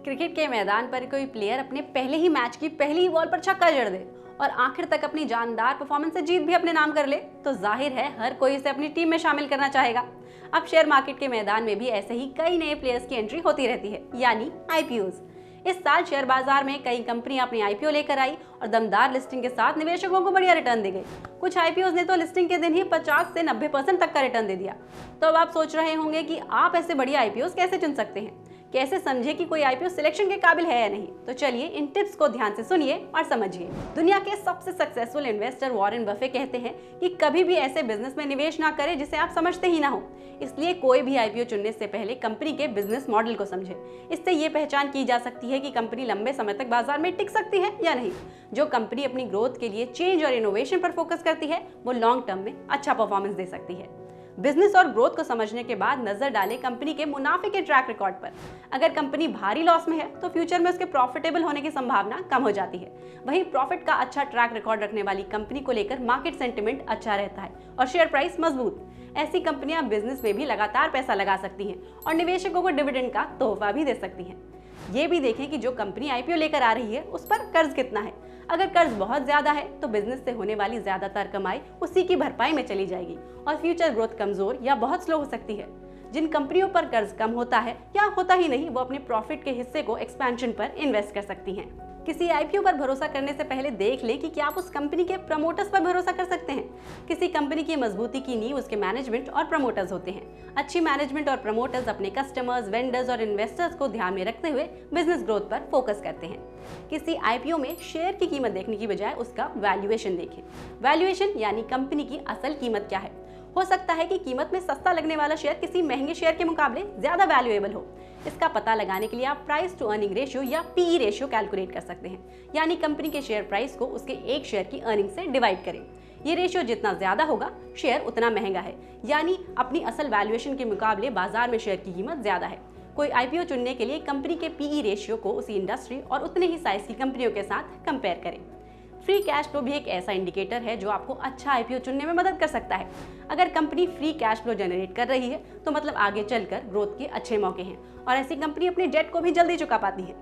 Cricket के मैदान पर कोई प्लेयर अपने पहले ही मैच की पहली ही बॉल पर छक्का जड़ दे और आखिर तक अपनी जानदार परफॉर्मेंस से जीत भी अपने नाम कर ले तो जाहिर है हर कोई इसे अपनी टीम में शामिल करना चाहेगा। अब शेयर मार्केट के मैदान में भी ऐसे ही कई नए प्लेयर्स की एंट्री होती रहती है, यानी आईपीओज। इस साल शेयर बाजार में कई कंपनियां अपनी आईपीओ लेकर आई और दमदार लिस्टिंग के साथ निवेशकों को बढ़िया रिटर्न दी गई। कुछ आईपीओज ने तो लिस्टिंग के दिन ही 50 से 90% तक का रिटर्न दे दिया। तो अब आप सोच रहे होंगे कि आप ऐसे बढ़िया आईपीओज कैसे चुन सकते हैं, कैसे समझे कि कोई आईपीओ सिलेक्शन के काबिल है या नहीं। तो चलिए इन टिप्स को ध्यान से सुनिए और समझिए। दुनिया के सबसे सक्सेसफुल इन्वेस्टर वॉरेन बफे कहते हैं कि कभी भी ऐसे बिजनेस में निवेश ना करें जिसे आप समझते ही ना हो। इसलिए कोई भी आईपीओ चुनने से पहले कंपनी के बिजनेस मॉडल को समझे। इससे ये पहचान की जा सकती है कि कंपनी लंबे समय तक बाजार में टिक सकती है या नहीं। जो कंपनी अपनी ग्रोथ के लिए चेंज और इनोवेशन पर फोकस करती है वो लॉन्ग टर्म में अच्छा परफॉर्मेंस दे सकती है। बिजनेस और ग्रोथ को समझने के बाद नजर डालें कंपनी के मुनाफे के ट्रैक रिकॉर्ड पर। अगर कंपनी भारी लॉस में है तो फ्यूचर में उसके प्रॉफिटेबल होने की संभावना कम हो जाती है। वहीं प्रॉफिट का अच्छा ट्रैक रिकॉर्ड रखने वाली कंपनी को लेकर मार्केट सेंटिमेंट अच्छा रहता है और शेयर प्राइस मजबूत। ऐसी कंपनियां बिजनेस में भी लगातार पैसा लगा सकती हैं और निवेशकों को डिविडेंड का तोहफा भी दे सकती हैं। ये भी देखें कि जो कंपनी आईपीओ लेकर आ रही है उस पर कर्ज कितना है। अगर कर्ज बहुत ज्यादा है तो बिजनेस से होने वाली ज्यादातर कमाई उसी की भरपाई में चली जाएगी और फ्यूचर ग्रोथ कमजोर या बहुत स्लो हो सकती है। जिन कंपनियों पर कर्ज कम होता है या होता ही नहीं, वो अपने प्रॉफिट के हिस्से को एक्सपेंशन पर इन्वेस्ट कर सकती हैं। किसी आईपीओ पर भरोसा करने से पहले देख लें कि क्या आप उस कंपनी के प्रमोटर्स पर भरोसा कर सकते हैं। किसी कंपनी की मजबूती की नींव उसके मैनेजमेंट और प्रमोटर्स होते हैं। अच्छी मैनेजमेंट और प्रमोटर्स अपने कस्टमर्स, वेंडर्स और इन्वेस्टर्स को ध्यान में रखते हुए बिजनेस ग्रोथ पर फोकस करते हैं। किसी आईपीओ में शेयर की कीमत देखने की बजाय उसका वैल्यूएशन देखें। वैल्यूएशन यानी कंपनी की असल कीमत क्या है। हो सकता है कि कीमत में सस्ता लगने वाला शेयर किसी महंगे शेयर के मुकाबले ज्यादा वैल्यूएबल हो। इसका पता लगाने के लिए आप प्राइस टू अर्निंग रेशियो या पीई रेशियो कैलकुलेट कर सकते हैं, यानी कंपनी के शेयर प्राइस को उसके एक शेयर की अर्निंग से डिवाइड करें। ये रेशियो जितना ज्यादा होगा शेयर उतना महंगा है, यानी अपनी असल वैल्यूएशन के मुकाबले बाजार में शेयर की कीमत ज्यादा है। कोई आईपीओ चुनने के लिए कंपनी के पीई रेशियो को उसी इंडस्ट्री और उतने ही साइज की कंपनियों के साथ कंपेयर करें। फ्री कैश फ्लो भी एक ऐसा इंडिकेटर है जो आपको अच्छा आईपीओ चुनने में मदद कर सकता है। अगर company free cash flow generate कर रही है तो मतलब आगे चलकर ग्रोथ के अच्छे मौके हैं और ऐसी कंपनी अपने डेट को भी जल्दी चुका पाती है।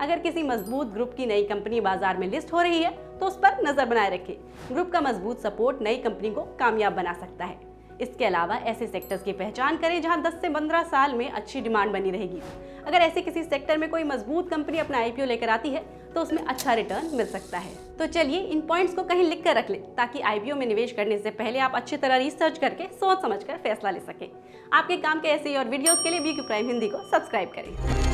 अगर किसी मजबूत ग्रुप की नई कंपनी बाजार में लिस्ट हो रही है तो उस पर नजर बनाए रखें। ग्रुप का मजबूत सपोर्ट नई कंपनी को कामयाब बना सकता है। इसके अलावा ऐसे सेक्टर्स की पहचान करें जहां 10 से 15 साल में अच्छी डिमांड बनी रहेगी। अगर ऐसे किसी सेक्टर में कोई मजबूत कंपनी अपना आईपीओ लेकर आती है तो उसमें अच्छा रिटर्न मिल सकता है। तो चलिए इन पॉइंट्स को कहीं लिख कर रख लें ताकि आईपीओ में निवेश करने से पहले आप अच्छी तरह रिसर्च करके सोच समझकर फैसला ले सकें। आपके काम के ऐसे ही और वीडियोस के लिए BQ प्राइम हिंदी को सब्सक्राइब करें।